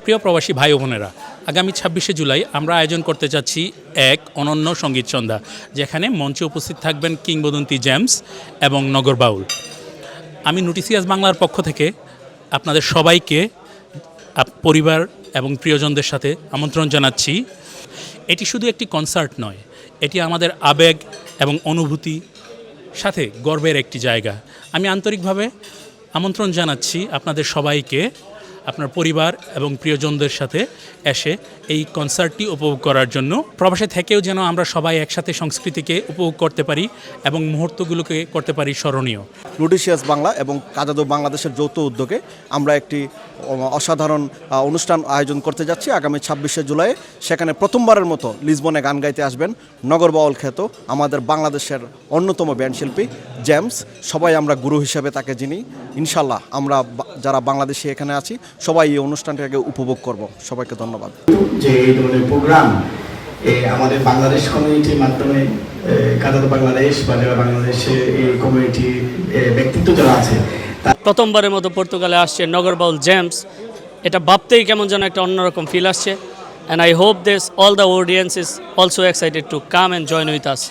প্রিয় প্রবাসী ভাই ও বোনেরা, আগামী 26শে জুলাই আমরা আয়োজন করতে যাচ্ছি এক অনন্য সঙ্গীত সন্ধ্যা, যেখানে মঞ্চে উপস্থিত থাকবেন কিংবদন্তি জেমস এবং নগর বাউল। আমি নোটিসিয়াস বাংলার পক্ষ থেকে আপনাদের সবাইকে পরিবার এবং প্রিয়জনদের সাথে আমন্ত্রণ জানাচ্ছি। এটি শুধু একটি কনসার্ট নয়, এটি আমাদের আবেগ এবং অনুভূতি সাথে গর্বের একটি জায়গা। আমি আন্তরিকভাবে আমন্ত্রণ জানাচ্ছি আপনাদের সবাইকে আপনার পরিবার এবং প্রিয়জনদের সাথে এসে এই কনসার্টটি উপভোগ করার জন্য। প্রবাসে থেকেও যেন আমরা সবাই একসাথে সংস্কৃতিকে উপভোগ করতে পারি এবং মুহূর্তগুলোকে করতে পারি স্মরণীয়। নোটিসিয়াস বাংলা এবং কাজাদো বাংলাদেশের যৌথ উদ্যোগে আমরা একটি অসাধারণ অনুষ্ঠান আয়োজন করতে যাচ্ছি আগামী 26শে জুলাই। সেখানে প্রথমবারের মতো লিসবনে গান গাইতে আসবেন নগর বাউল খ্যাত আমাদের বাংলাদেশের অন্যতম ব্যান্ডশিল্পী জেমস। সবাই আমরা গুরু হিসেবে তাকে চিনি। ইনশাল্লাহ আমরা যারা বাংলাদেশি এখানে আছি সবাই এই অনুষ্ঠানটাকে উপভোগ করব। সবাইকে ধন্যবাদ। যে এই ধরনের প্রোগ্রাম আমাদের বাংলাদেশ কমিউনিটির মাধ্যমে কাজাদো বাংলাদেশ বা যারা বাংলাদেশে এই কমিউনিটি ব্যক্তিত্ব যারা আছে, প্রথমবারের মতো পর্তুগালে আসছে নগর বাউল জেমস। এটা ভাবতেই কেমন যেন একটা অন্যরকম ফিল আসছে। And I hope this all the audience is also excited to come and join with us.